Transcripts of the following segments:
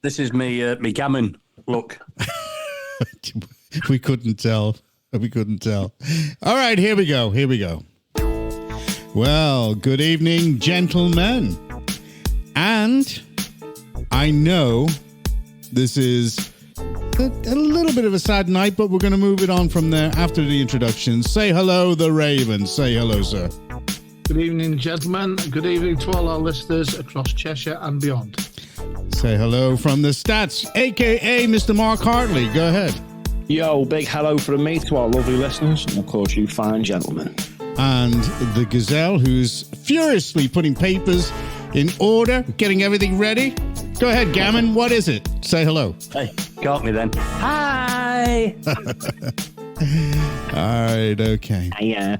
This is me gammon look. We couldn't tell. All right, here we go. Well, good evening, gentlemen. And I know this is a little bit of a sad night, but we're going to move it on from there after the introduction. Say hello, the Raven. Say hello, sir. Good evening, gentlemen. Good evening to all our listeners across Cheshire and beyond. Say hello from the Stats, a.k.a. Mr. Mark Hartley. Go ahead. Yo, big hello from me to our lovely listeners, and of course you fine gentlemen. And the Gazelle, who's furiously putting papers in order, getting everything ready. Go ahead, Gammon. What is it? Say hello. Hey, got me then. Hi. All right, okay. Yeah.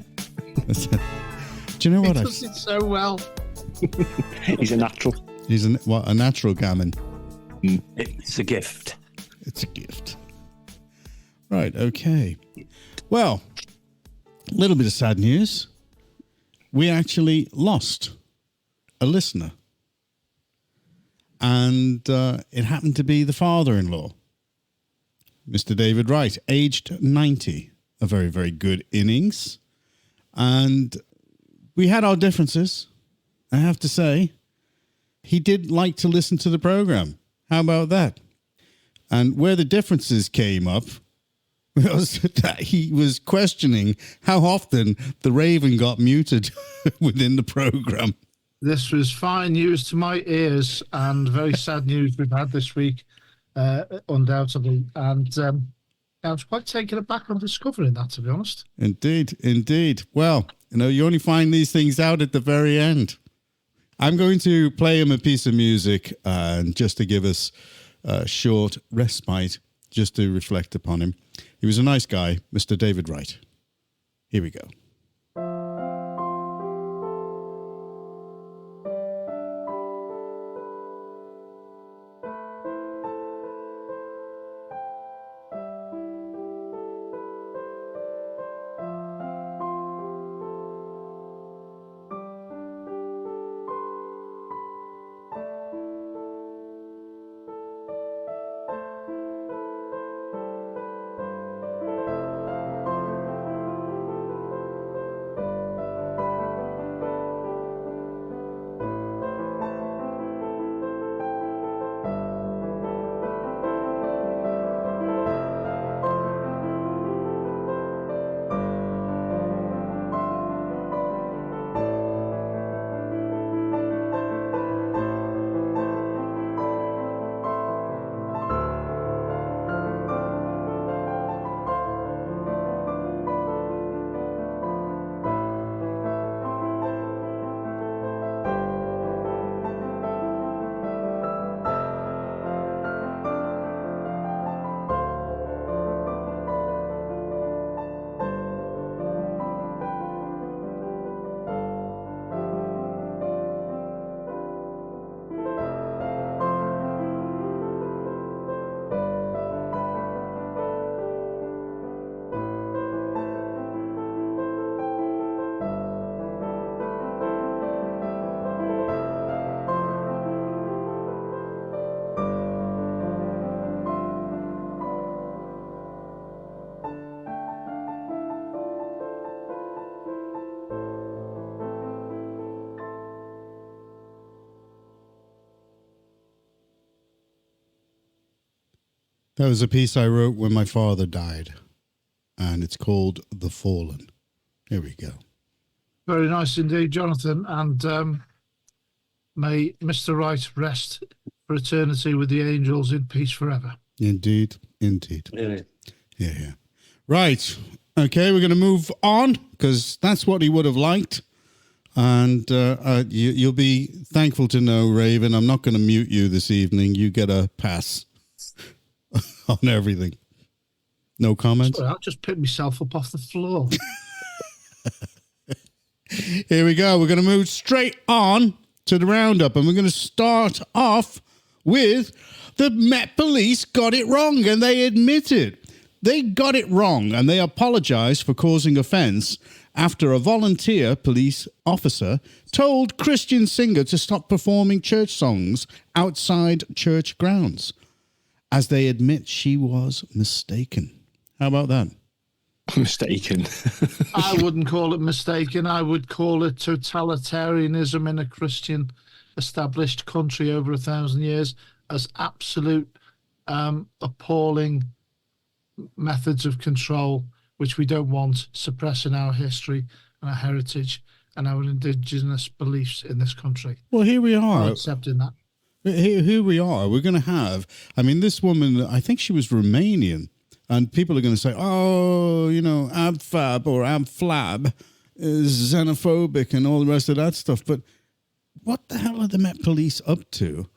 Do you know what? He does it so well. He's a natural. He's a natural Gammon. It's a gift. It's a gift. Right, okay. Well, a little bit of sad news. We actually lost a listener. And it happened to be the father-in-law, Mr. David Wright, aged 90. A very, very good innings. And we had our differences, I have to say. He did like to listen to the program. How about that? And where the differences came up was that he was questioning how often the Raven got muted within the program. This was fine news to my ears and very sad news we've had this week, undoubtedly. And I was quite taken aback on discovering that, to be honest. Indeed. Well, you only find these things out at the very end. I'm going to play him a piece of music just to give us a short respite, just to reflect upon him. He was a nice guy, Mr. David Wright. Here we go. That was a piece I wrote when my father died, and it's called The Fallen. Here we go. Very nice indeed, Jonathan. And may Mr. Wright rest for eternity with the angels in peace forever. Indeed. Yeah. Right. Okay, we're going to move on, because that's what he would have liked. And you'll be thankful to know, Raven, I'm not going to mute you this evening. You get a pass on everything. No comments? Sorry, I'll just pick myself up off the floor. Here we go. We're going to move straight on to the roundup, and we're going to start off with the Met Police got it wrong, and they admitted they got it wrong, and they apologized for causing offense after a volunteer police officer told Christian singer to stop performing church songs outside church grounds, as they admit she was mistaken. How about that? Mistaken. I wouldn't call it mistaken. I would call it totalitarianism in a Christian established country over 1,000 years, as absolute appalling methods of control, which we don't want, suppressing our history and our heritage and our indigenous beliefs in this country. Well, here we are. Not accepting that. Here we are. We're going to have, this woman, I think she was Romanian, and people are going to say, oh, Ab Fab or Ab Flab is xenophobic and all the rest of that stuff. But what the hell are the Met Police up to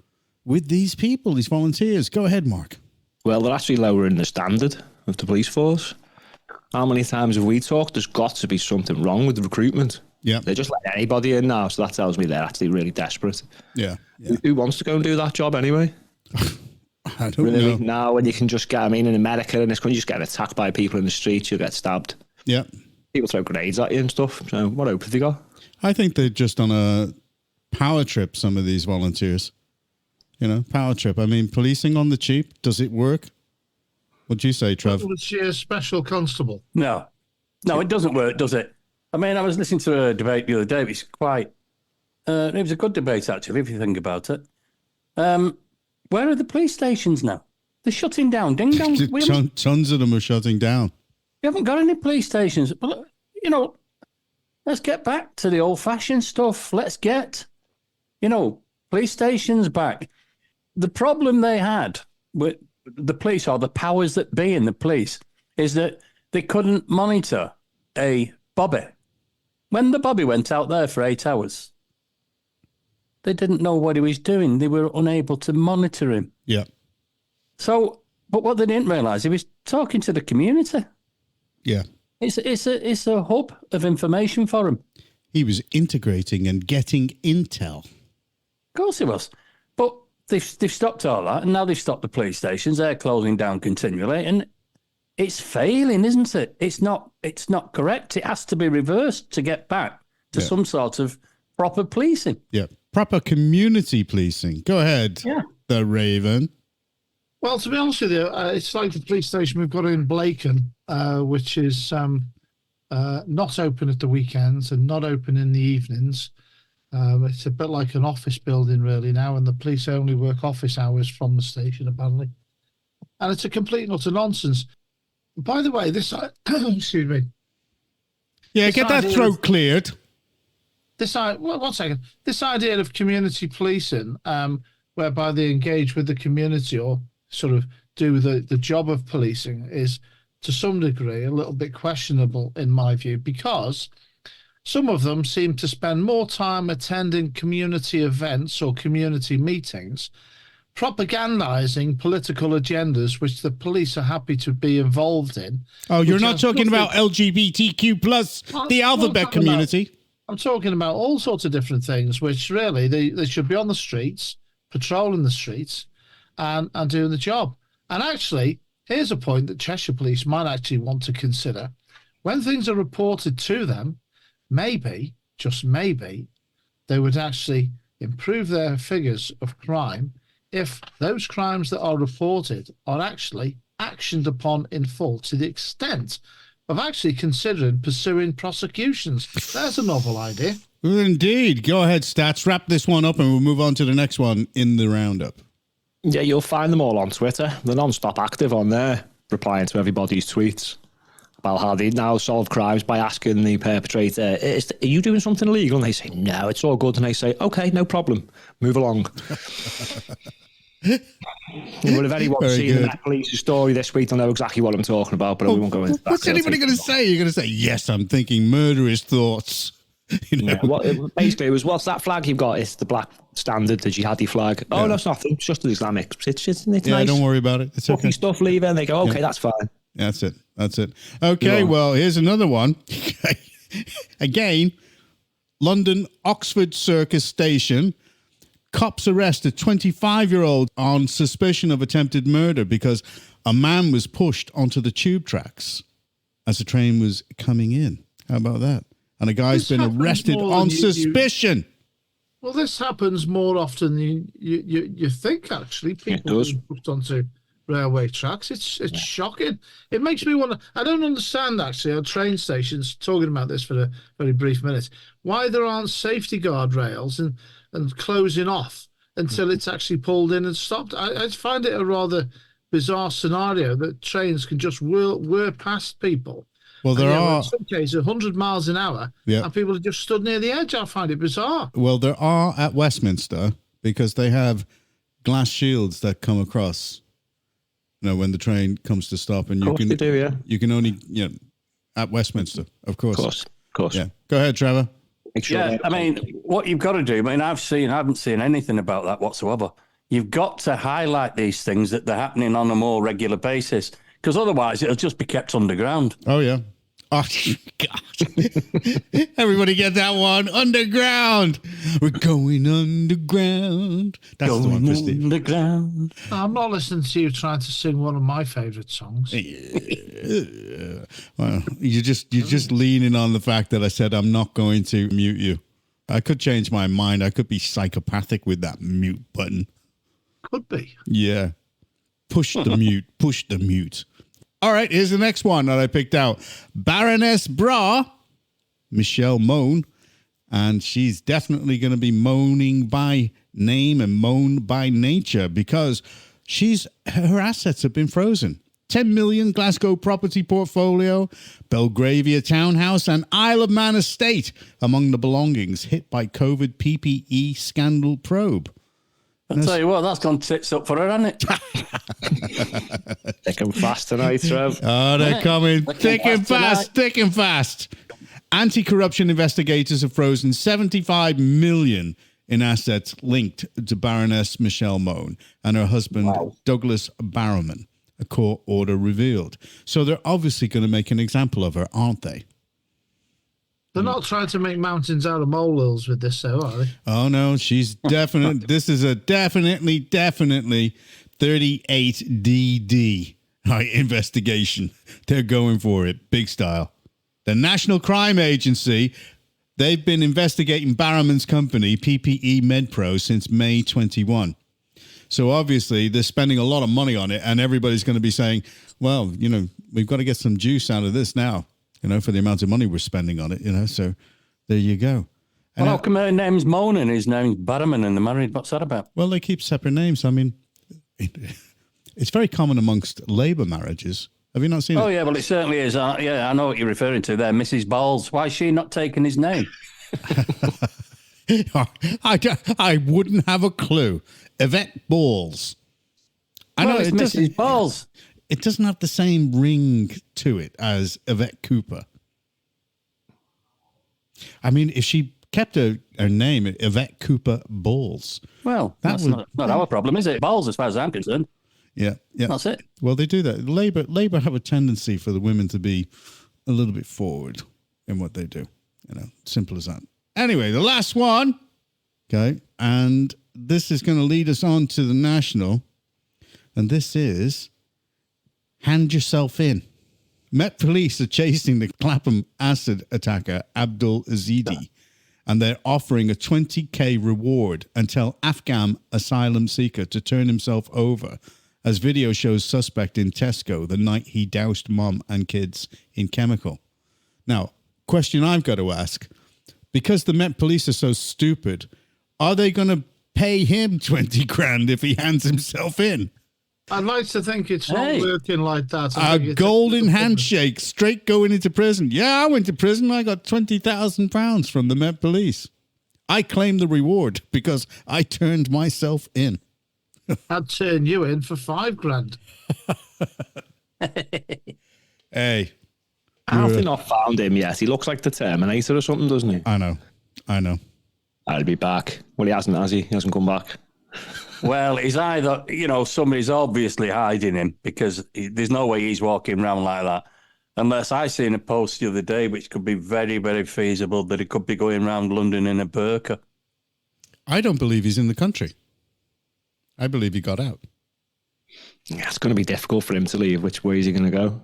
with these people, these volunteers? Go ahead, Mark. Well, they're actually lowering the standard of the police force. How many times have we talked? There's got to be something wrong with the recruitment. Yeah. They're just letting anybody in now, so that tells me they're actually really desperate. Yeah. Who wants to go and do that job anyway? I don't really? know. Now, when you can just get, in America, in this country, you just get attacked by people in the streets, you'll get stabbed. Yeah. People throw grenades at you and stuff. So what hope have you got? I think they're just on a power trip, some of these volunteers. Power trip. Policing on the cheap, does it work? What'd you say, Trev? Was she a special constable? No, it doesn't work, does it? I was listening to a debate the other day. It was a good debate, actually, if you think about it. Where are the police stations now? They're shutting down. Ding dong. Tons of them are shutting down. We haven't got any police stations. But, let's get back to the old-fashioned stuff. Let's get, police stations back. The problem they had with the police, or the powers that be in the police, is that they couldn't monitor a bobby. When the bobby went out there for 8 hours, they didn't know what he was doing. They were unable to monitor him. Yeah. So, but what they didn't realise, he was talking to the community. Yeah. It's a hub of information for him. He was integrating and getting intel. Of course he was. But they've stopped all that, and now they've stopped the police stations. They're closing down continually, and it's failing, isn't it? It's not correct. It has to be reversed to get back to some sort of proper policing. Yeah, proper community policing. Go ahead, the Raven. Well, to be honest with you, it's like the police station we've got in Blacon, which is not open at the weekends and not open in the evenings. It's a bit like an office building really now, and the police only work office hours from the station, apparently. And it's a complete and utter nonsense. By the way, this... excuse me. Yeah, get that throat cleared. One second. This idea of community policing, whereby they engage with the community or sort of do the job of policing, is to some degree a little bit questionable in my view, because some of them seem to spend more time attending community events or community meetings, propagandizing political agendas which the police are happy to be involved in. Oh, you're not talking about LGBTQ plus the alphabet community. I'm talking about all sorts of different things, which really they should be on the streets, patrolling the streets, and doing the job. And actually, here's a point that Cheshire Police might actually want to consider. When things are reported to them, maybe, just maybe, they would actually improve their figures of crime if those crimes that are reported are actually actioned upon in full, to the extent of actually considering pursuing prosecutions. There's a novel idea. Indeed. Go ahead, Stats. Wrap this one up and we'll move on to the next one in the roundup. Yeah, you'll find them all on Twitter. They're non-stop active on there, replying to everybody's tweets about how they now solve crimes by asking the perpetrator, are you doing something illegal? And they say, no, it's all good. And they say, okay, no problem. Move along. Well, if anyone's seen the Met Police story this week, they'll know exactly what I'm talking about, but we won't go into that. What's anybody going to say? You're going to say, yes, I'm thinking murderous thoughts. Basically, it was, what's that flag you've got? It's the black standard, the jihadi flag. Oh, no, it's nothing. It's just an Islamic. It's nice. Don't worry about it. It's okay. Stuff, leave it, and they go, okay, that's fine. That's it. Okay, well, here's another one. Again, London Oxford Circus Station. Cops arrest a 25-year-old on suspicion of attempted murder because a man was pushed onto the tube tracks as the train was coming in. How about that? And a guy's This been happens arrested more on than suspicion. Well, this happens more often than you think. Actually, people being pushed onto railway tracks. It's shocking. It makes me want to. I don't understand actually on train stations. Talking about this for a very brief minute, why there aren't safety guardrails and closing off until it's actually pulled in and stopped. I find it a rather bizarre scenario that trains can just whir past people. Well, there are in some cases 100 miles an hour, and people are just stood near the edge. I find it bizarre. Well, there are at Westminster because they have glass shields that come across. You know, when the train comes to stop, and you can only at Westminster, of course. Of course. Yeah. Go ahead, Trevor. Yeah, I mean, what you've got to do. I mean, I haven't seen anything about that whatsoever. You've got to highlight these things that they're happening on a more regular basis, because otherwise it'll just be kept underground. Oh yeah. Oh God! Everybody get that one? Underground. We're going underground. That's the one for Steve. Underground. I'm not listening to you trying to sing one of my favourite songs. Well, you're just leaning on the fact that I said I'm not going to mute you. I could change my mind. I could be psychopathic with that mute button. Could be. Yeah. Push the mute. Push the mute. All right, here's the next one that I picked out. Baroness Bra, Michelle Moan, and she's definitely going to be moaning by name and moan by nature because her assets have been frozen. 10 million Glasgow property portfolio, Belgravia townhouse, and Isle of Man estate among the belongings hit by COVID PPE scandal probe. I'll tell you what, that's gone tits up for her, hasn't it? Thick and fast tonight, Trev. Oh, they're coming thick and fast. Anti-corruption investigators have frozen 75 million in assets linked to Baroness Michelle Moan and her husband, Douglas Barrowman, a court order revealed. So they're obviously going to make an example of her, aren't they? They're not trying to make mountains out of molehills with this, though, are they? Oh, no, she's definitely, this is a definitely 38DD investigation. They're going for it, big style. The National Crime Agency, they've been investigating Barrowman's company, PPE MedPro, since May 21. So obviously they're spending a lot of money on it, and everybody's going to be saying, well, we've got to get some juice out of this now. For the amount of money we're spending on it, so there you go. And how come her name's Moan and his name's Barrowman and they're married? What's that about? Well, they keep separate names. I mean, it's very common amongst Labour marriages. Have you not seen it? Oh, yeah, well, it certainly is. I know what you're referring to there, Mrs. Balls. Why is she not taking his name? I wouldn't have a clue. Yvette Balls. I know it's Mrs. Balls. It doesn't have the same ring to it as Yvette Cooper. I mean, if she kept her name, Yvette Cooper Balls. Well, that's not our problem, is it? Balls, as far as I'm concerned. Yeah. That's it. Well, they do that. Labour have a tendency for the women to be a little bit forward in what they do. Simple as that. Anyway, the last one. Okay. And this is going to lead us on to the national. And this is... Hand yourself in. Met police are chasing the Clapham acid attacker Abdul Azidi, and they're offering a 20k reward and tell Afghan asylum seeker to turn himself over, as video shows suspect in Tesco the night he doused mom and kids in chemical. Now, question I've got to ask, because the Met police are so stupid, are they going to pay him 20 grand if he hands himself in? I'd like to think it's not working like that. A golden handshake, straight going into prison. Yeah, I went to prison. I got £20,000 from the Met Police. I claim the reward because I turned myself in. I'd turn you in for 5 grand. Hey. How have they not found him yet? He looks like the Terminator or something, doesn't he? I know. I'll be back. Well, he hasn't, has he? He hasn't come back. Well, he's either, somebody's obviously hiding him because there's no way he's walking around like that. Unless I seen a post the other day, which could be very, very feasible that he could be going around London in a burqa. I don't believe he's in the country. I believe he got out. Yeah, it's going to be difficult for him to leave. Which way is he going to go?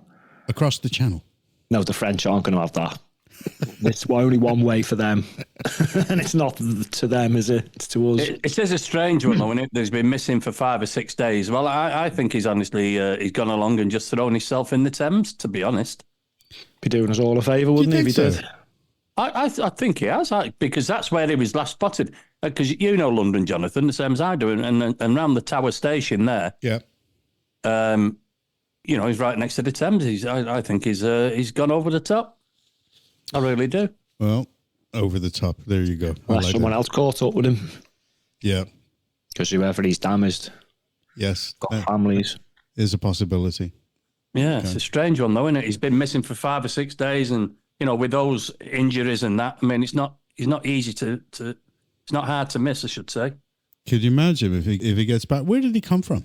Across the channel. No, the French aren't going to have that. It's only one way for them. And it's not to them, is it? It's to us. It is a strange one, though, when he's been missing for 5 or 6 days. Well, I think he's honestly, he's gone along and just thrown himself in the Thames, to be honest. Be doing us all a favour, wouldn't he, if he so? did? I think he has, because that's where he was last spotted. Because you know London, Jonathan, the same as I do, and around the Tower Station there. Yeah. You know, he's right next to the Thames. I think he's gone over the top. I really do. Well, over the top. There you go. Unless someone else caught up with him. Yeah. Because whoever he's damaged, Yes. got families. Is a possibility. Yeah, It's a strange one, though, isn't it? He's been missing for 5 or 6 days, and you know, with those injuries and that, I mean, it's not easy to it's not hard to miss, I should say. Could you imagine if he gets back? Where did he come from?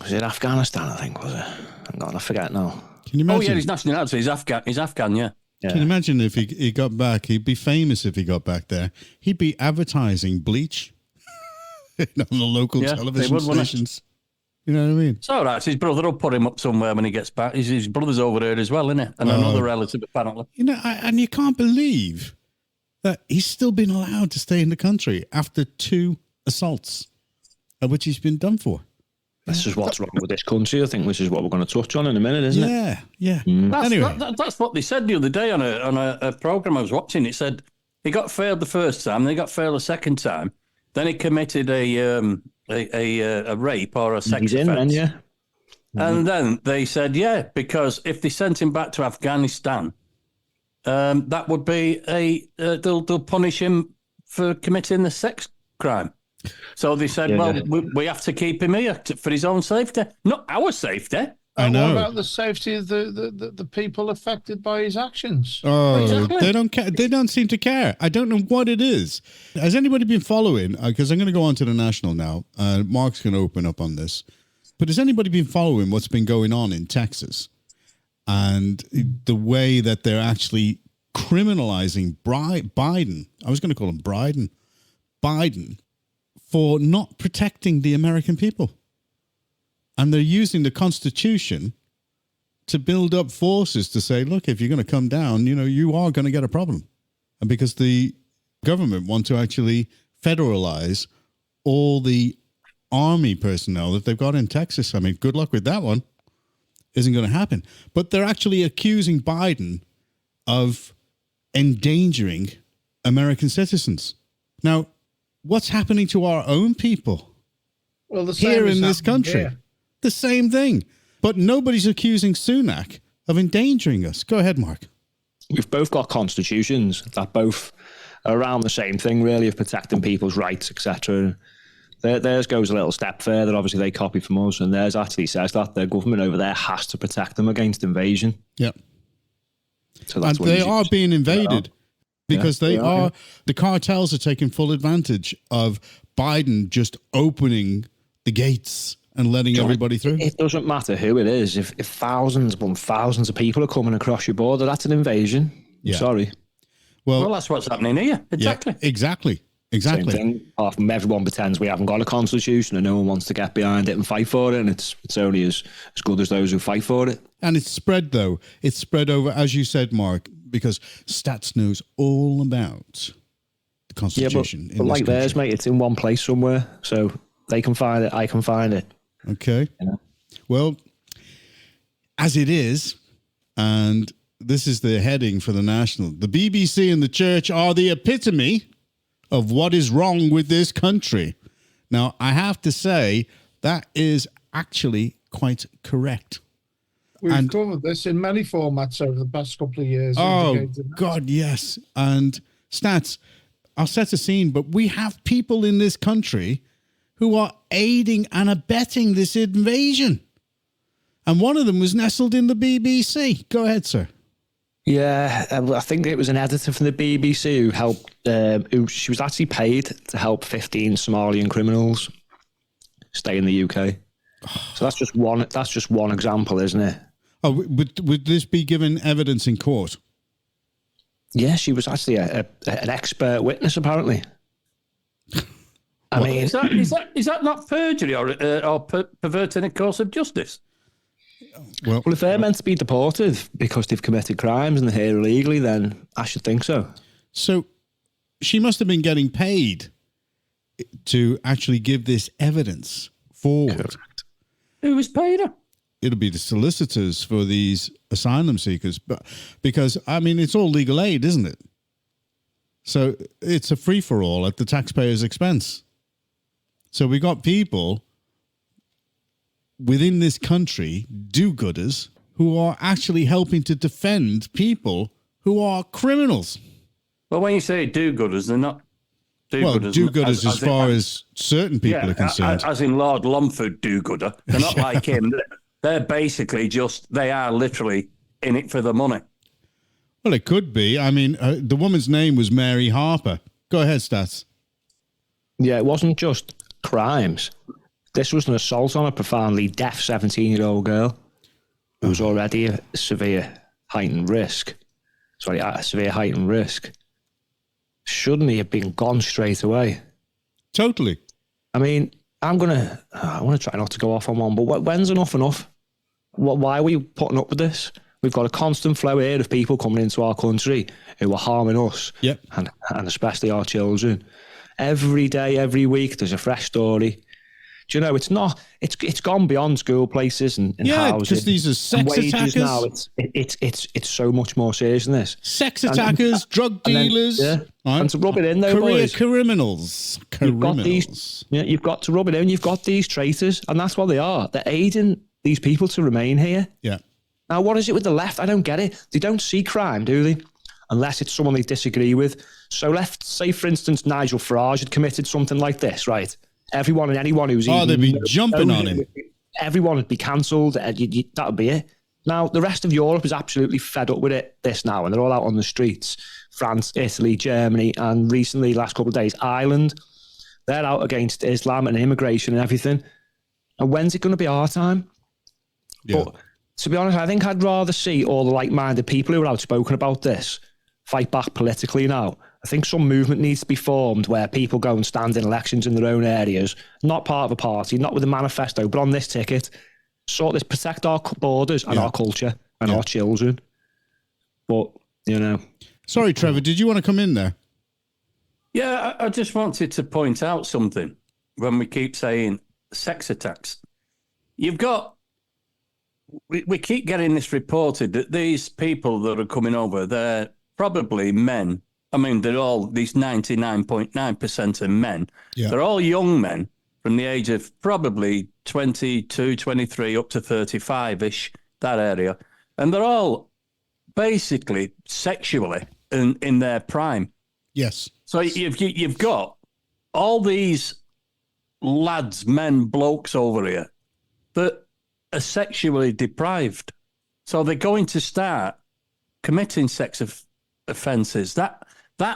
Was it Afghanistan, I think, was it? Hang on, I forget now. Can you imagine? Oh, yeah, his nationality. He's Afghan, yeah. Can you imagine if he got back? He'd be famous if he got back there. He'd be advertising bleach on the local television stations. You know what I mean? It's all right. His brother will put him up somewhere when he gets back. His brother's over there as well, isn't it? And another relative, apparently. You know, and you can't believe that he's still been allowed to stay in the country after 2 assaults, which he's been done for. This is what's wrong with this country, I think, which is what we're going to touch on in a minute, isn't it? Yeah. Anyway. That's what they said the other day on a programme I was watching. It said he got failed the first time, then he got failed the second time, then he committed a rape or a sex offence. And then they said, because if they sent him back to Afghanistan, that would be they'll punish him for committing the sex crime. So they said, we have to keep him here for his own safety, not our safety. I know. What about the safety of the people affected by his actions? Oh, exactly. They don't care. They don't seem to care. I don't know what it is. Has anybody been following? Because I'm going to go on to the National now. Mark's going to open up on this. But has anybody been following what's been going on in Texas and the way that they're actually criminalizing Biden? I was going to call him Biden for not protecting the American people. And they're using the Constitution to build up forces to say, look, if you're going to come down, you know, you are going to get a problem. And because the government want to actually federalize all the army personnel that they've got in Texas. I mean, good luck with that one. Isn't going to happen. But they're actually accusing Biden of endangering American citizens. Now, what's happening to our own people here in this country? Here. The same thing. But nobody's accusing Sunak of endangering us. Go ahead, Mark. We've both got constitutions that both are around the same thing, really, of protecting people's rights, etc. Theirs goes a little step further. Obviously, they copy from us, and theirs actually says that their government over there has to protect them against invasion. Yeah. So that's and they are being invaded because the cartels are taking full advantage of Biden just opening the gates and letting everybody through. It doesn't matter who it is. If thousands upon thousands of people are coming across your border, that's an invasion. Yeah. Sorry. Well, that's what's happening here. Exactly. Yeah, exactly. Same thing. Apart from everyone pretends we haven't got a constitution and no one wants to get behind it and fight for it, and it's only as good as those who fight for it. And it's spread, though. It's spread over, as you said, Mark, because Stats knows all about the constitution. Yeah, but like theirs, mate, it's in one place somewhere. So they can find it, I can find it. Okay. Yeah. Well, as it is, and this is the heading for the National, the BBC and the church are the epitome of what is wrong with this country. Now, I have to say that is actually quite correct. We've covered this in many formats over the past couple of years. Oh, God, yes. And Stats, I'll set a scene, but we have people in this country who are aiding and abetting this invasion. And one of them was nestled in the BBC. Go ahead, sir. Yeah, I think it was an editor from the BBC who helped. She was actually paid to help 15 Somalian criminals stay in the UK. So that's just one. That's just one example, isn't it? Oh, would this be given evidence in court? Yeah, she was actually an expert witness, apparently. I mean, is that not perjury or perverting a course of justice? Well, Well, if they're meant to be deported because they've committed crimes and they're here illegally, then I should think so. so she must have been getting paid to actually give this evidence forward. Who was paid her? It'll be the solicitors for these asylum seekers, but because I mean it's all legal aid, isn't it? So it's a free for all at the taxpayer's expense. So we got people within this country, do-gooders, who are actually helping to defend people who are criminals. Well, when you say do-gooders, they're not Well, do-gooders. do-gooders as far as certain people yeah, are concerned. as in Lord Lomford do-gooder. They're not like him. They're basically they are literally in it for the money. Well, it could be. I mean, the woman's name was Mary Harper. Go ahead, Stats. Yeah, it wasn't just crimes. This was an assault on a profoundly deaf 17-year-old girl who was already a severe heightened risk. A severe heightened risk. Shouldn't he have been gone straight away? Totally. I mean, I want to try not to go off on one, but when's enough enough? Why are we putting up with this? We've got a constant flow here of people coming into our country who are harming us, Yep. and especially our children. Every day, every week, there's a fresh story. Do you know, it's gone beyond school places and Yeah, houses. because these are and sex wages attackers. now. It's so much more serious than this. Sex attackers, drug dealers. Right? Right? And to rub it in, though, Career boys, criminals. you've got these. Yeah, you've got to rub it in. You've got these traitors, and that's what they are. They're aiding these people to remain here. Yeah. Now, what is it with the left? I don't get it. They don't see crime, do they? Unless it's someone they disagree with. So let's say, for instance, Nigel Farage had committed something like this, right? Everyone and anyone who's They'd be jumping on him. Everyone would be cancelled. That would be it. Now, the rest of Europe is absolutely fed up with this now, and they're all out on the streets. France, Italy, Germany, and recently, last couple of days, Ireland. They're out against Islam and immigration and everything. And when's it going to be our time? Yeah. But to be honest, I think I'd rather see all the like-minded people who are outspoken about this fight back politically now. I think some movement needs to be formed where people go and stand in elections in their own areas, not part of a party, not with a manifesto, but on this ticket, sort this, protect our borders and our culture and our children. But, you know. Sorry, Trevor, did you want to come in there? Yeah, I just wanted to point out something when we keep saying sex attacks. You've got, we keep getting this reported that these people that are coming over, they're probably men. I mean, they're all, these 99.9% are men. Yeah. They're all young men from the age of probably 22, 23, up to 35-ish, that area. And they're all basically sexually in their prime. Yes. So you've got all these lads, men, blokes over here that are sexually deprived. So they're going to start committing sex offences. That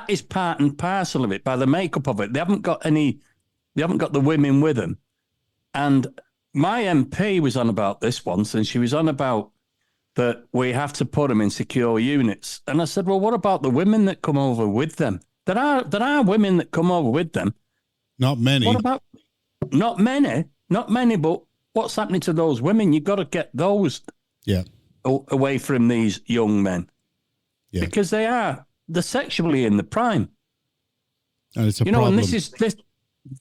is part and parcel of it, by the makeup of it. They haven't got the women with them. And my MP was on about this once, and she was on about that we have to put them in secure units. And I said, well, what about the women that come over with them? There are women that come over with them. Not many. What about, not many, but what's happening to those women? You've got to get those away from these young men. Yeah. Because they're sexually in the prime. And it's a problem. And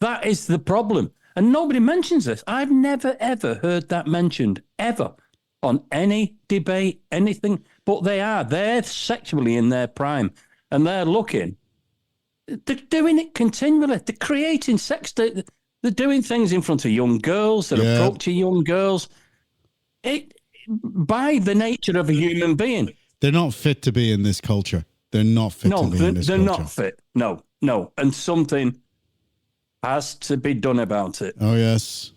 that is the problem. And nobody mentions this. I've never, ever heard that mentioned, ever, on any debate, anything. But they're sexually in their prime. And they're doing it continually. They're creating sex. They're doing things in front of young girls. They're approaching young girls. By the nature of a human being. They're not fit to be in this culture. They're not fit to be in this culture. No, they're not fit. No. And something has to be done about it. Oh, yes.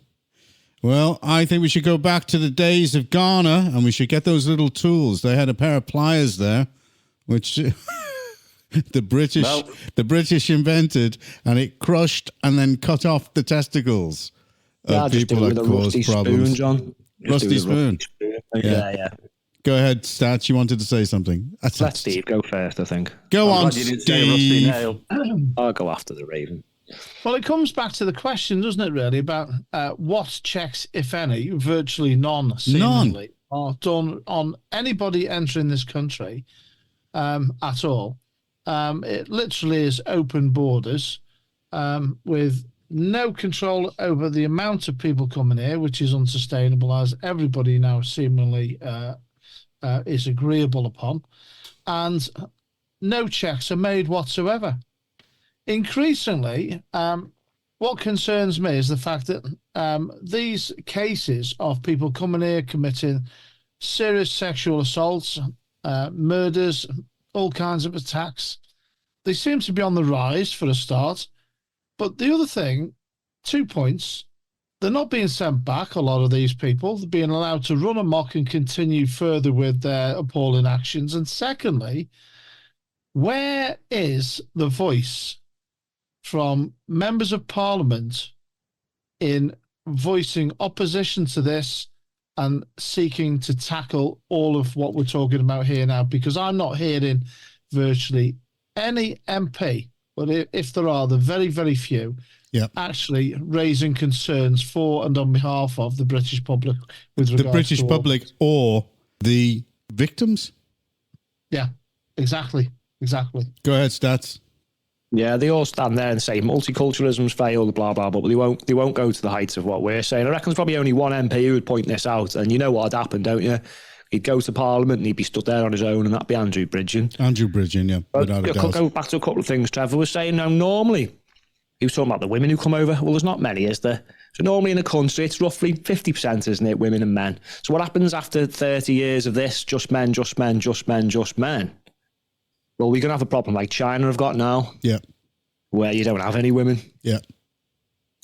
Well, I think we should go back to the days of Ghana, and we should get those little tools. They had a pair of pliers there, which the British invented, and it crushed and then cut off the testicles of people that caused problems. Spoon, John. Rusty spoon. Yeah. Go ahead, Stats. You wanted to say something. Let Steve go first, I think. Go on, Steve. I'll go after the Raven. Well, it comes back to the question, doesn't it, really, about what checks, if any, virtually none, seemingly, are done on anybody entering this country at all. It literally is open borders with no control over the amount of people coming here, which is unsustainable, as everybody now seemingly is agreeable upon, and no checks are made whatsoever. Increasingly, what concerns me is the fact that these cases of people coming here committing serious sexual assaults, murders, all kinds of attacks, they seem to be on the rise for a start. But the other thing, 2 points, they're not being sent back, a lot of these people. They're being allowed to run amok and continue further with their appalling actions. And secondly, where is the voice from members of Parliament in voicing opposition to this and seeking to tackle all of what we're talking about here now? Because I'm not hearing virtually any MP, but if there are, the very, very few, actually raising concerns for and on behalf of the British public with regards to the British public or the victims. Yeah, exactly. Go ahead, Stats. Yeah, they all stand there and say multiculturalism's failed, blah blah, but they won't go to the heights of what we're saying. I reckon there's probably only one MP who would point this out, and you know what'd happen, don't you? He'd go to Parliament and he'd be stood there on his own, and that'd be Andrew Bridgen. Yeah, without a doubt. Go back to a couple of things Trevor was saying. Now, normally, he was talking about the women who come over. Well, there's not many, is there? So normally in a country, it's roughly 50%, isn't it, women and men? So what happens after 30 years of this, just men? Well, we're going to have a problem like China have got now. Yeah. Where you don't have any women. Yeah.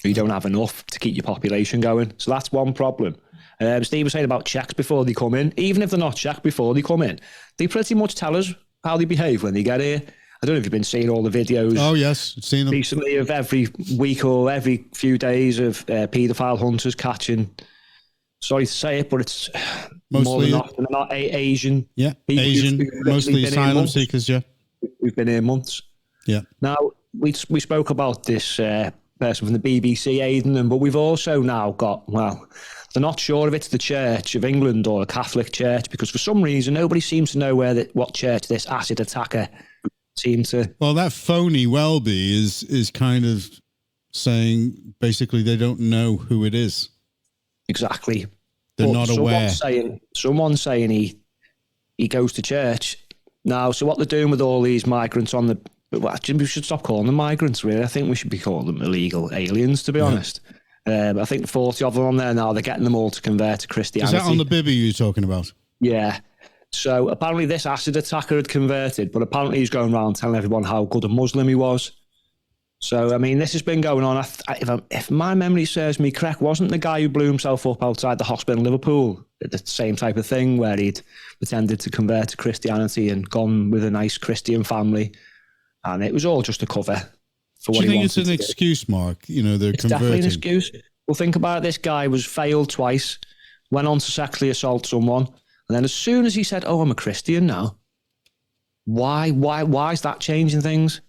You don't have enough to keep your population going. So that's one problem. Steve was saying about checks before they come in. Even if they're not checked before they come in, they pretty much tell us how they behave when they get here. I don't know if you've been seeing all the videos. Oh, yes. I've seen them recently of every week or every few days of paedophile hunters catching, sorry to say it, but it's mostly more than not Asian. Yeah, Asian, mostly asylum seekers, yeah. We've been here months. Yeah. Now, we spoke about this person from the BBC aiding them, but we've also now got, well, they're not sure if it's the Church of England or a Catholic church, because for some reason nobody seems to know what church this acid attacker seemed to. Well, that phony Welby is kind of saying basically they don't know who it is. Exactly. They're not aware. Someone's saying he goes to church now. So what they're doing with all these migrants on the, we should stop calling them migrants, really. I think we should be calling them illegal aliens, to be honest. I think 40 of them on there now, they're getting them all to convert to Christianity. Is that on the Bibby you're talking about? Yeah. So apparently this acid attacker had converted, but apparently he's going around telling everyone how good a Muslim he was. So, I mean, this has been going on. If my memory serves me correct, wasn't the guy who blew himself up outside the hospital in Liverpool the same type of thing, where he'd pretended to convert to Christianity and gone with a nice Christian family? And it was all just a cover for what he wanted. Do you think it's an excuse, Mark? You know, they're converting. Definitely an excuse. Well, think about it. This guy was failed twice, went on to sexually assault someone, and then as soon as he said, "Oh, I'm a Christian now," why is that changing things?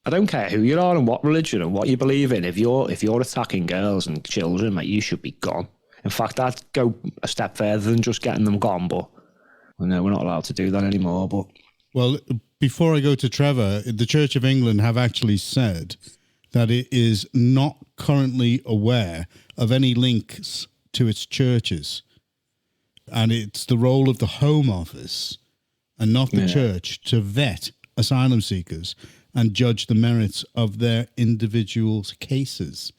I don't care who you are and what religion and what you believe in. If you're attacking girls and children, mate, you should be gone. In fact, I'd go a step further than just getting them gone. But no, we're not allowed to do that anymore. But well, before I go to Trevor, the Church of England have actually said that it is not currently aware of any links to its churches. And it's the role of the Home Office and not the church to vet asylum seekers and judge the merits of their individuals' cases.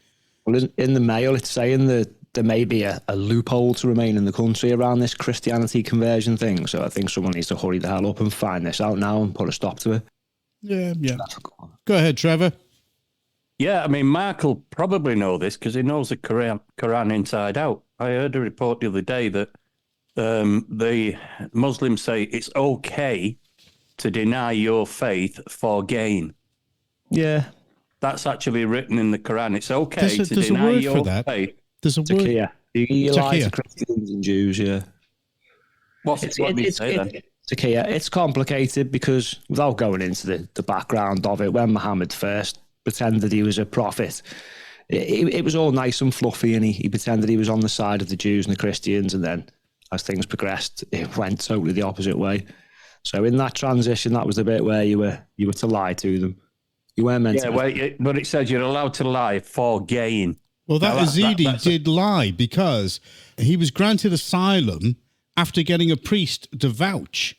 Well, in the Mail, it's saying that there may be a loophole to remain in the country around this Christianity conversion thing. So I think someone needs to hurry the hell up and find this out now and put a stop to it. Yeah. Go ahead, Trevor. Yeah, I mean, Mark will probably know this because he knows the Quran inside out. I heard a report the other day that the Muslims say it's okay to deny your faith for gain. Yeah. That's actually written in the Quran. It's okay to deny your faith. There's a word. You lie to Christians and Jews, yeah. It's complicated because without going into the background of it, when Muhammad first pretended he was a prophet, it was all nice and fluffy, and he pretended he was on the side of the Jews and the Christians, and then as things progressed, it went totally the opposite way. So in that transition, that was the bit where you were to lie to them. You weren't meant to. But it says you're allowed to lie for gain. Well, that Yazidi did lie because he was granted asylum after getting a priest to vouch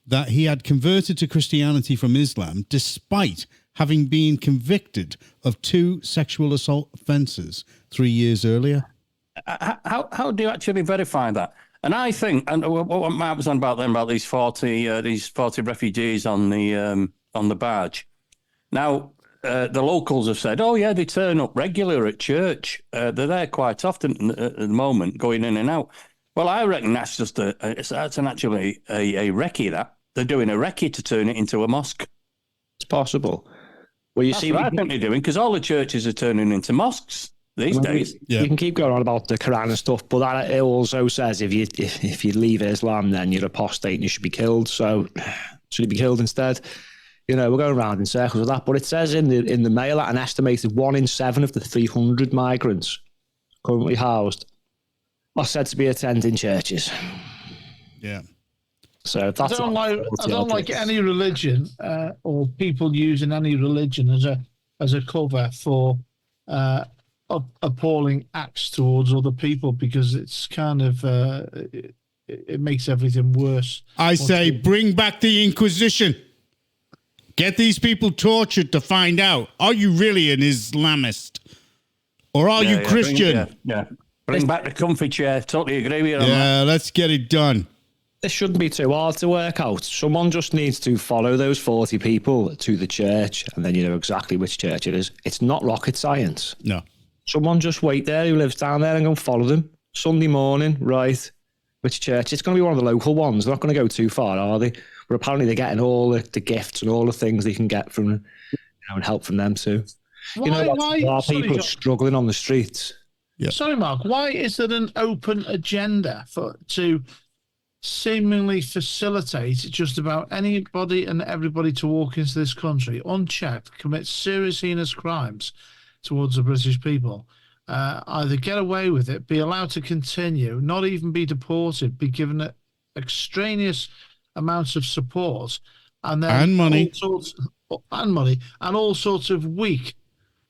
that he had converted to Christianity from Islam, despite having been convicted of 2 sexual assault offences 3 years earlier. How do you actually verify that? And I think, and what Matt was on about then, about these 40 refugees on the barge. Now, the locals have said, oh yeah, they turn up regular at church. They're there quite often at the moment, going in and out. Well, I reckon that's just that's actually a recce. That they're doing a recce to turn it into a mosque. It's possible. Well, you see, what I think they're doing, because all the churches are turning into mosques these days. You can keep going on about the Quran and stuff, but that it also says if you leave Islam, then you're apostate and you should be killed. So should you be killed instead? You know, we're going around in circles with that. But it says in the Mail that an estimated 1 in 7 of the 300 migrants currently housed are said to be attending churches. Yeah. So that's I don't like any religion or people using any religion as a cover for appalling acts towards other people, because it's kind of it makes everything worse. I say, bring back the Inquisition. Get these people tortured to find out, are you really an Islamist? Or are you Christian? Bring back the comfy chair. Totally agree with you on that. Yeah, let's get it done. This shouldn't be too hard to work out. Someone just needs to follow those 40 people to the church, and then you know exactly which church it is. It's not rocket science. No. Someone just wait there who lives down there and go and follow them. Sunday morning, right? Which church? It's going to be one of the local ones. They're not going to go too far, are they? But apparently they're getting all the gifts and all the things they can get from, and help from them too. Why are people struggling on the streets? Yeah. Sorry, Mark. Why is there an open agenda to seemingly facilitate just about anybody and everybody to walk into this country unchecked, commit serious heinous crimes towards the British people, either get away with it, be allowed to continue, not even be deported, be given extraneous amounts of support, and then money, and all sorts of weak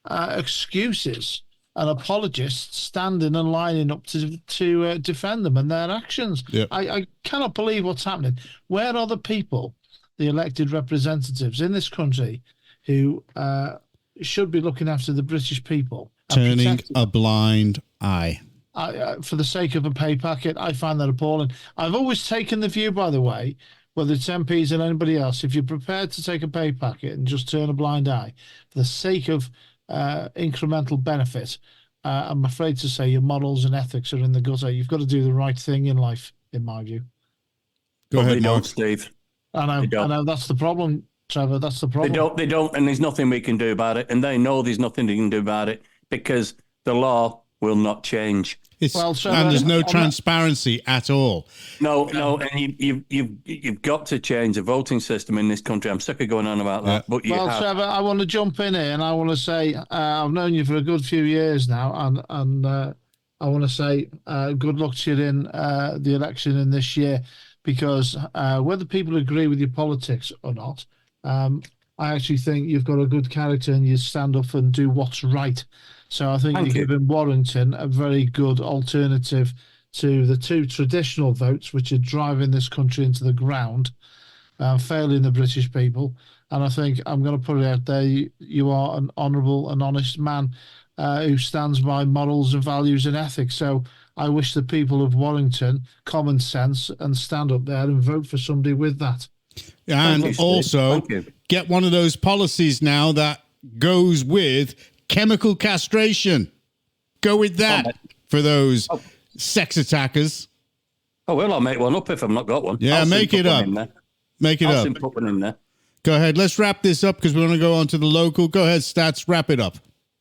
excuses and apologists standing and lining up to defend them and their actions. Yep. I cannot believe what's happening. Where are the people, the elected representatives in this country, who should be looking after the British people? Turning a blind eye. For the sake of a pay packet, I find that appalling. I've always taken the view, by the way, whether it's MPs and anybody else, if you're prepared to take a pay packet and just turn a blind eye for the sake of incremental benefit, I'm afraid to say your morals and ethics are in the gutter. You've got to do the right thing in life, in my view. Go ahead, they Mark. don't, Steve. I know. That's the problem, Trevor. That's the problem. They don't, and there's nothing we can do about it. And they know there's nothing they can do about it because the law will not change. Trevor, and there's no transparency at all. No, and you've got to change the voting system in this country. I'm sick of going on about that. But Trevor, I want to jump in here, and I want to say I've known you for a good few years now, and I want to say good luck to you in the election in this year, because whether people agree with your politics or not, I actually think you've got a good character and you stand up and do what's right. So I think you're giving Warrington a very good alternative to the 2 traditional votes, which are driving this country into the ground, failing the British people. And I think I'm going to put it out there, you are an honourable and honest man who stands by morals and values and ethics. So I wish the people of Warrington common sense and stand up there and vote for somebody with that. And also get one of those policies now that goes with chemical castration. Go with that for those sex attackers. Oh, well, I'll make one up if I've not got one. Yeah, make it up. Make it up. I'll put one in there. Go ahead. Let's wrap this up because we want to go on to the local. Go ahead, Stats. Wrap it up.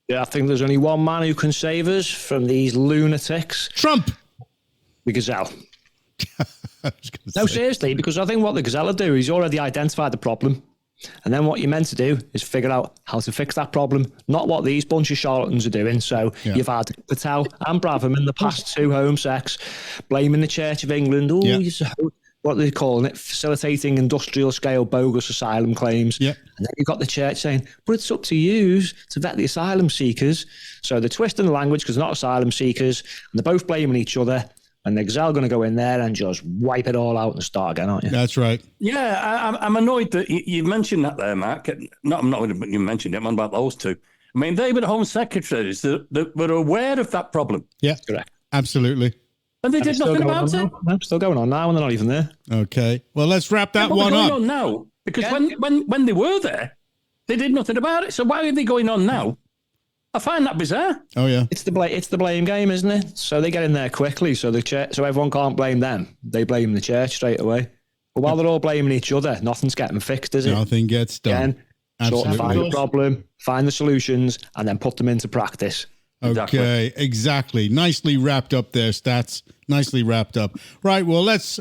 Yeah, I think there's only one man who can save us from these lunatics. Trump. The Gazelle. No, seriously, because I think what the Gazelle will do, he's already identified the problem. And then what you're meant to do is figure out how to fix that problem, not what these bunch of charlatans are doing. So you've had Patel and Braverman, the past two home sex, blaming the Church of England. Oh, you're so, what are they calling it? Facilitating industrial scale bogus asylum claims. Yeah. And then you've got the church saying, but it's up to you to vet the asylum seekers. So they're twisting the language because they're not asylum seekers, and they're both blaming each other. And the Gazelle going to go in there and just wipe it all out and start again, aren't you? That's right. Yeah, I'm annoyed that you mentioned that there, Mark. No, I'm not going to you mentioned it. I'm on about those two. I mean, they were Home Secretaries that were aware of that problem. Yeah, correct. Absolutely. And they did nothing about it. No, still going on now, and they're not even there. Okay. Well, let's wrap that one going up. on now, because when they were there, they did nothing about it. So why are they going on now? I find that bizarre. Oh yeah, it's the blame game, isn't it? So they get in there quickly, so so everyone can't blame them. They blame the church straight away. But while they're all blaming each other, nothing's getting fixed, is it? Nothing gets done. Again, sort of find the problem, find the solutions, and then put them into practice. Okay, exactly. Nicely wrapped up there, Stats. Nicely wrapped up. Right, well, let's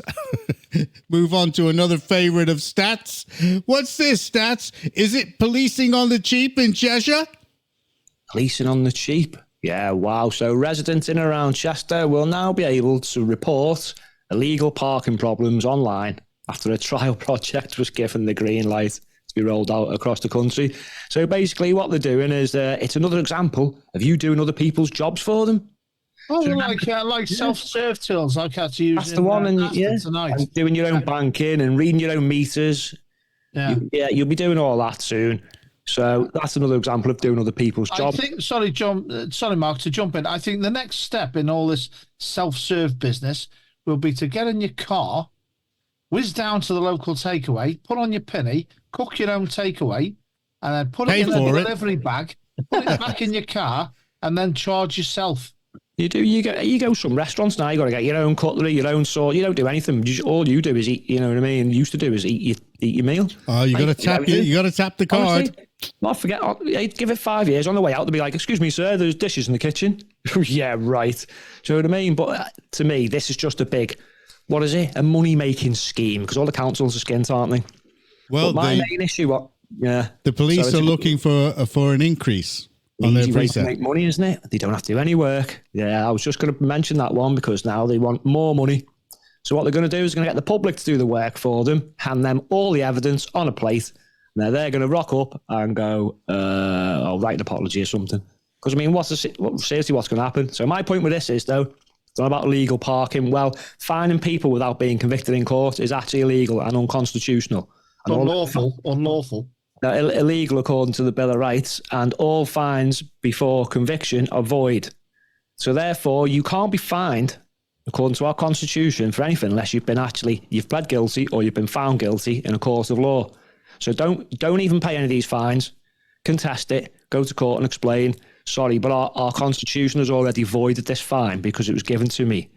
move on to another favorite of Stats. What's this, Stats? Is it policing on the cheap in Cheshire? Policing on the cheap? Yeah, wow. So residents in and around Chester will now be able to report illegal parking problems online after a trial project was given the green light to be rolled out across the country. So basically what they're doing is it's another example of you doing other people's jobs for them. Oh, like self-serve tools, like how to use. That's the one, and tonight. And doing your own banking and reading your own meters. Yeah, you'll be doing all that soon. So that's another example of doing other people's jobs. Sorry, Mark, to jump in. I think the next step in all this self-serve business will be to get in your car, whiz down to the local takeaway, put on your penny, cook your own takeaway, and then put it in a delivery bag, put it back in your car, and then charge yourself. You do. You go some restaurants now. You got to get your own cutlery, your own sauce. You don't do anything. All you do is eat. You know what I mean? Used to do is eat your meal. Oh, you got to tap. You got to tap the card. Honestly, I forget. I'd give it 5 years. On the way out, they'll be like, "Excuse me, sir. There's dishes in the kitchen." Yeah, right. Do you know what I mean? But to me, this is just a big. What is it? A money making scheme because all the councils are skint, aren't they? Well, but my main issue. The police are looking for an increase. On their way to make money, isn't it? They don't have to do any work. Yeah, I was just going to mention that one because now they want more money. So what they're going to do is going to get the public to do the work for them, hand them all the evidence on a plate, and then they're going to rock up and go, I'll write an apology or something. Because, I mean, seriously, what's going to happen? So my point with this is, though, it's not about illegal parking. Well, finding people without being convicted in court is actually illegal and unconstitutional. And unlawful. Illegal according to the Bill of Rights, and all fines before conviction are void. So therefore, you can't be fined according to our constitution for anything unless you've pled guilty or you've been found guilty in a court of law. So don't even pay any of these fines. Contest it. Go to court and explain. Sorry, but our constitution has already voided this fine because it was given to me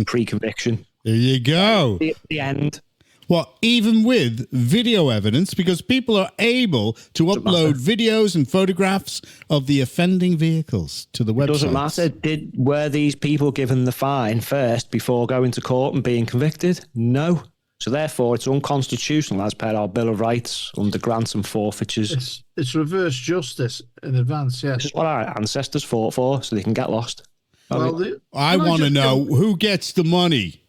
pre-conviction. There you go. The end. Well, even with video evidence, because people are able to upload videos and photographs of the offending vehicles to the website. Doesn't matter. Were these people given the fine first before going to court and being convicted? No. So therefore, it's unconstitutional as per our Bill of Rights under grants and forfeitures. It's reverse justice in advance, yes. This is what our ancestors fought for, so they can get lost. Well, I want to know who gets the money.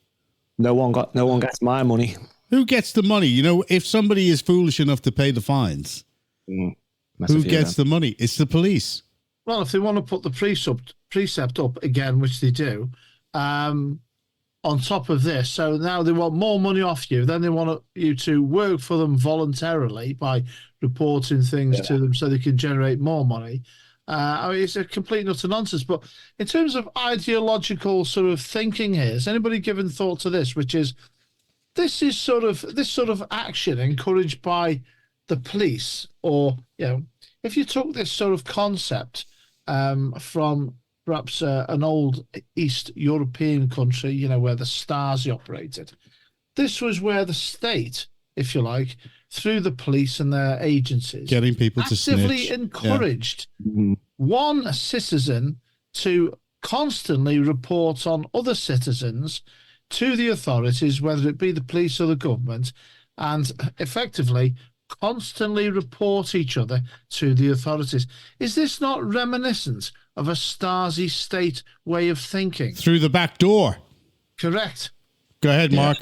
No one gets my money. Who gets the money? You know, if somebody is foolish enough to pay the fines, who gets the money? It's the police. Well, if they want to put the precept up again, which they do, on top of this, so now they want more money off you, then they want you to work for them voluntarily by reporting things to them so they can generate more money. I mean, it's a complete and utter nonsense. But in terms of ideological sort of thinking here, has anybody given thought to this, which is, this sort of action encouraged by the police, or if you took this sort of concept from perhaps an old East European country, where the Stasi operated, this was where the state, if you like, through the police and their agencies, getting people to actively snitch. encouraged one citizen to constantly report on other citizens to the authorities, whether it be the police or the government, and effectively constantly report each other to the authorities. Is this not reminiscent of a Stasi state way of thinking? Through the back door. Correct. Go ahead, Mark.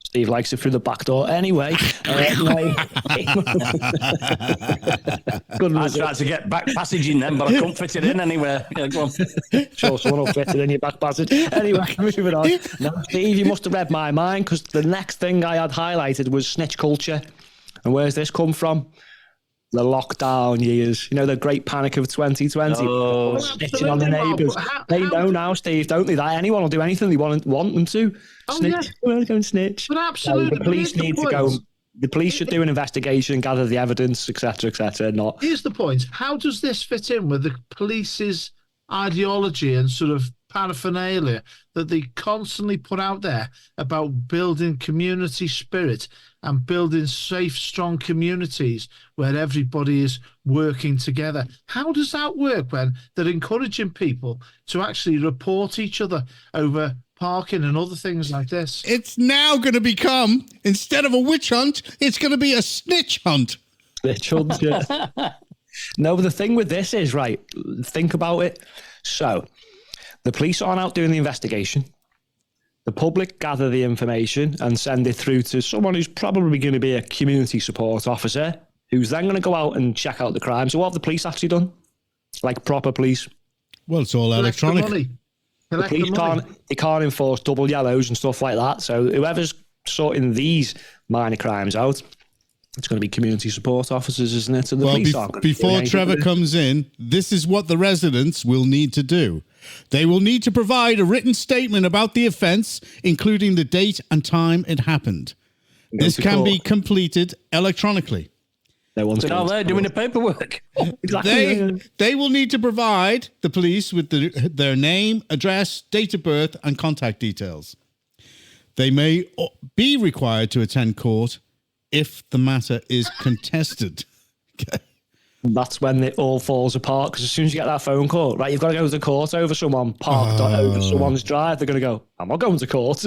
Steve likes it through the back door anyway. I tried to get back passage in then, but I couldn't fit it in anywhere. Yeah, go on. Sure, someone will fit it in your back passage. Anyway, moving on. Now, Steve, you must have read my mind, because the next thing I had highlighted was snitch culture. And where's this come from? The lockdown years. You know, the great panic of 2020. Oh, Snitching on the neighbours. They know now, Steve, don't they? That anyone will do anything they want them to. Snitch. Yeah. Well, go and snitch. But absolutely. The police need to go. The police should do an investigation, gather the evidence, etc., etc. Not. Here's the point. How does this fit in with the police's ideology and sort of paraphernalia that they constantly put out there about building community spirit and building safe, strong communities where everybody is working together? How does that work when they're encouraging people to actually report each other over parking and other things like this? It's now going to become, instead of a witch hunt, it's going to be a snitch hunt. Snitch hunt, yeah. No, but the thing with this is, right, think about it. So, the police aren't out doing the investigation. The public gather the information and send it through to someone who's probably going to be a community support officer, who's then going to go out and check out the crime. So what have the police actually done? Like proper police? Well, it's all electronic. The police can't enforce double yellows and stuff like that. So whoever's sorting these minor crimes out, it's going to be community support officers, isn't it? So the police aren't going to before Trevor comes in, this is what the residents will need to do. They will need to provide a written statement about the offence, including the date and time it happened. This can be completed electronically. So now they're doing the paperwork. Exactly. They will need to provide the police with their name, address, date of birth, and contact details. They may be required to attend court if the matter is contested. Okay. That's when it all falls apart, because as soon as you get that phone call, right, you've got to go to court over someone parked over someone's drive, they're going to go, I'm not going to court.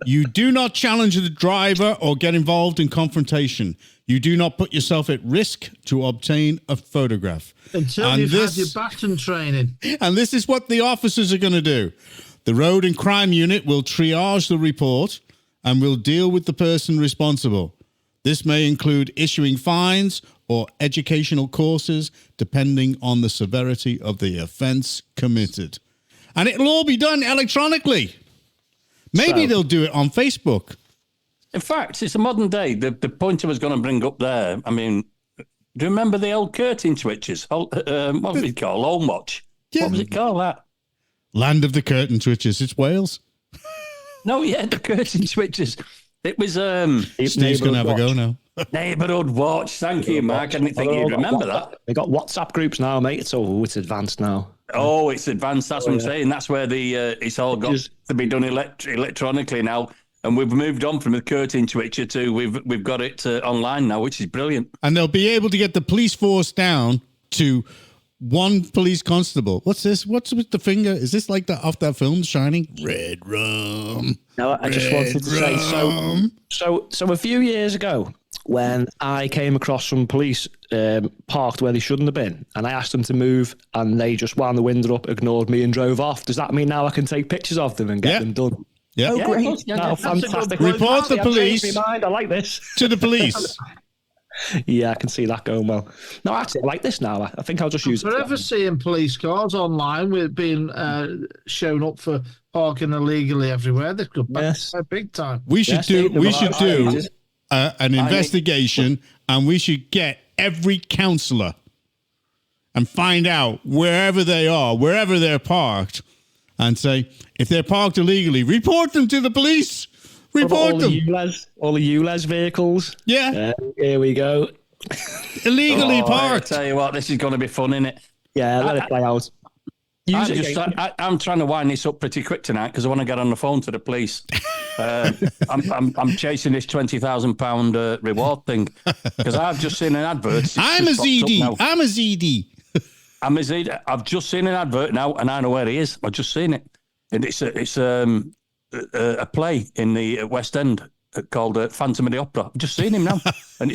You do not challenge the driver or get involved in confrontation. You do not put yourself at risk to obtain a photograph. Until you've had your baton training. And this is what the officers are going to do. The Road and Crime Unit will triage the report and will deal with the person responsible. This may include issuing fines or educational courses, depending on the severity of the offence committed. And it'll all be done electronically. Maybe they'll do it on Facebook. In fact, it's a modern day. The point I was going to bring up there, I mean, do you remember the old curtain switches? What was it called? Home watch. Yeah. What was it called, that? Land of the curtain switches. It's Wales. No, yeah, the curtain switches. It was... Steve's going to have a go now. Neighbourhood watch. Thank you, Mark. I didn't think you'd remember that. They got WhatsApp groups now, mate. It's advanced now. Oh, it's advanced. That's what I'm saying. That's where it's all got to be done electronically now. And we've moved on from the curtain switcher to we've got it online now, which is brilliant. And they'll be able to get the police force down to one police constable. What's this? What's with the finger? Is this like off that film, Shining? Red rum. No, I just wanted to say, so a few years ago, when I came across some police parked where they shouldn't have been, and I asked them to move, and they just wound the window up, ignored me, and drove off. Does that mean now I can take pictures of them and get them done? Yeah. Oh, great. Yeah, No, fantastic. Report the police I like this. to the police. Yeah, I can see that going well. No, actually, I like this now. I think I'll just use it. Forever seeing police cars online with being shown up for parking illegally everywhere. They've got back big time. We should do an investigation, and we should get every councillor and find out wherever they are, wherever they're parked, and say, if they're parked illegally, report them to the police. Report them. All the ULEZ vehicles. Yeah. Here we go. Illegally parked. I tell you what, this is going to be fun, isn't it? Yeah, let it play out. I'm trying to wind this up pretty quick tonight because I want to get on the phone to the police. I'm chasing this £20,000 reward thing because I've just seen an advert. I'm a ZD. I've just seen an advert now, and I know where he is. I've just seen it, and it's a play in the West End called Phantom of the Opera. I've just seen him now, and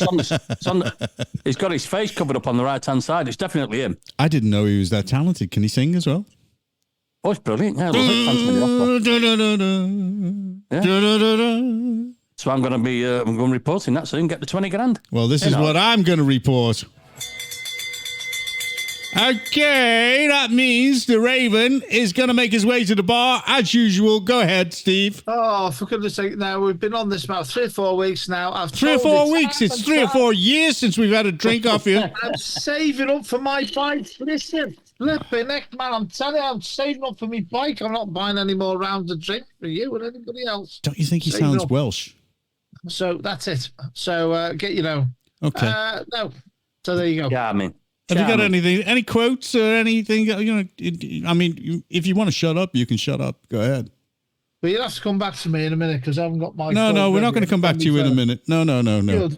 he's got his face covered up on the right-hand side. It's definitely him. I didn't know he was that talented. Can he sing as well? Oh, it's brilliant. Yeah, I love it. Phantom of the Opera. Yeah. So I'm going to be reporting that soon. Get the 20 grand. Well, this is what I'm going to report. Okay, that means the Raven is going to make his way to the bar as usual. Go ahead, Steve. Oh, for goodness sake, now we've been on this about 3 or 4 weeks now. 3 or 4 weeks. It's 3 or 4 years since we've had a drink off you. I'm saving up for my bike. Listen, flipping heck, man, I'm telling you, I'm saving up for my bike. I'm not buying any more rounds of drink for you or anybody else. Don't you think he sounds Welsh? So that's it. So Okay. No. So there you go. Yeah, I mean. Have you got anything, any quotes or anything? I mean, if you want to shut up, you can shut up. Go ahead. But you'll have to come back to me in a minute because I haven't got my... No, we're not going to come back to you in a minute. No. No, you've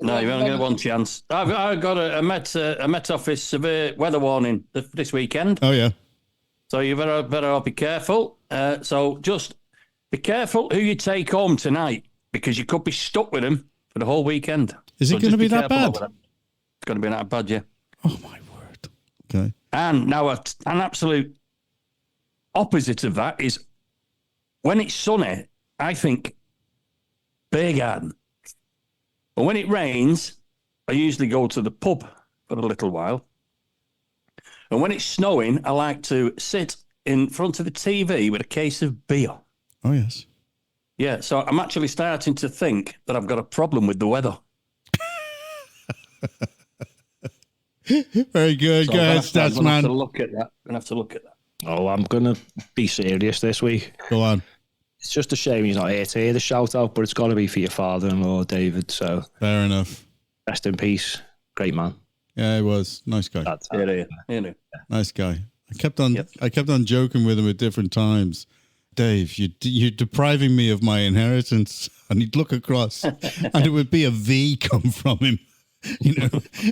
only got one chance. I've got a Met Office severe weather warning this weekend. Oh, yeah. So you better all be careful. So just be careful who you take home tonight because you could be stuck with them for the whole weekend. Is it going to be that bad? It's going to be that bad, yeah. Oh, my word. Okay. And now an absolute opposite of that is when it's sunny, I think beer garden. But when it rains, I usually go to the pub for a little while. And when it's snowing, I like to sit in front of the TV with a case of beer. Oh, yes. Yeah, so I'm actually starting to think that I've got a problem with the weather. Very good. So Go ahead, Stats Man. I'm going to have to look at that. Oh, I'm going to be serious this week. Go on. It's just a shame he's not here to hear the shout out, but it's got to be for your father-in-law, David. So fair enough. Rest in peace. Great man. Yeah, he was. Nice guy. Nice guy. I kept on joking with him at different times. Dave, you're depriving me of my inheritance. And he'd look across and it would be a V come from him. You know,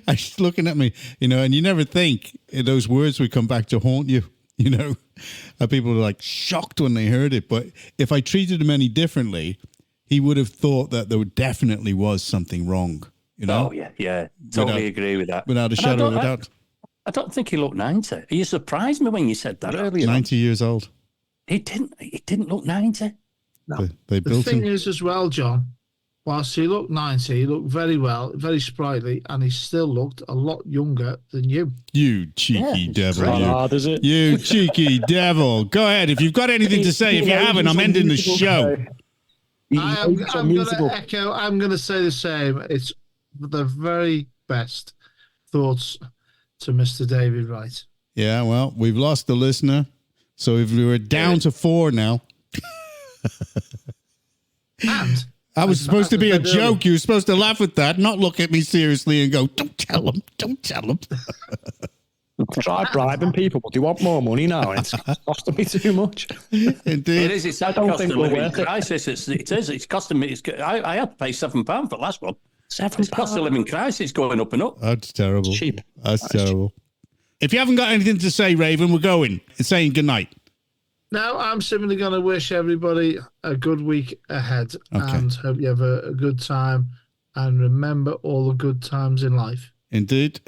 he's looking at me, you know, and you never think those words would come back to haunt you, you know. People were like shocked when they heard it. But if I treated him any differently, he would have thought that there definitely was something wrong, you know. Oh, yeah. Totally agree with that. Without a shadow of a doubt. I don't think he looked 90. You surprised me when you said that earlier. 90 years old. He didn't look 90. No. They built the thing him. is as well, John, whilst he looked 90, he looked very well, very sprightly, and he still looked a lot younger than you. You cheeky devil. Not hard, is it? You cheeky devil. Go ahead. If you've got anything to say, if you haven't, I'm ending the show. I'm going to echo, I'm going to say the same. It's the very best thoughts to Mr. David Wright. Yeah, well, we've lost the listener. So if we were down to 4 now. And I was supposed to be a joke. You were supposed to laugh at that, not look at me seriously and go, don't tell him. Try bribing people, but they want more money now. It's costing me too much. Indeed. It is. It's a cost of living crisis. It is. It's costing me. I had to pay £7 for the last one. It's cost of living crisis going up and up. That's terrible. Cheap. That's terrible. Cheap. If you haven't got anything to say, Raven, we're going. It's saying goodnight. No, I'm simply going to wish everybody a good week ahead and hope you have a good time and remember all the good times in life. Indeed.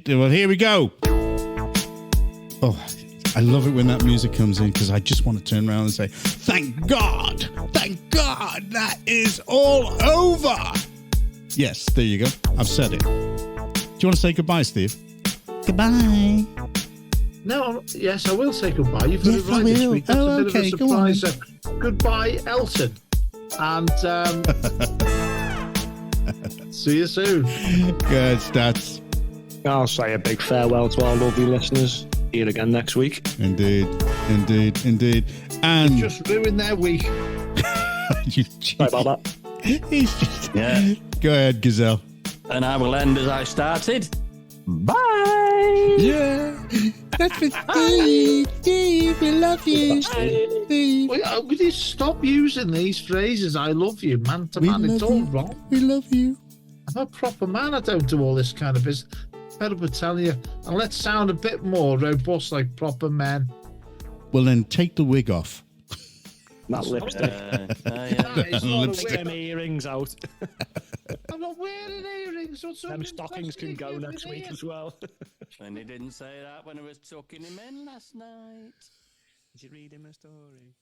Well, here we go. Oh, I love it when that music comes in because I just want to turn around and say, thank God, that is all over. Yes, there you go. I've said it. Do you want to say goodbye, Steve? Goodbye. No, yes, I will say goodbye. You've got it right this week. That's a bit of a surprise. Goodbye, Elton. And see you soon. Good stats. I'll say a big farewell to our lovely listeners. See you again next week. Indeed. And you've just ruined their week. Sorry about that. He's just... Yeah. Go ahead, Gazelle. And I will end as I started. Bye. Yeah. That's for Steve. Steve, we love you. Steve. Would you stop using these phrases? I love you, man to man. It's all wrong. We love you. I'm a proper man. I don't do all this kind of business. Better be telling you. And let's sound a bit more robust like proper men. Well, then take the wig off. That lipstick. That is not a Take wig. them earrings out. I'm not wearing earrings. What's Them stockings can go next week as well. And he didn't say that when I was tucking him in last night. Did you read him a story?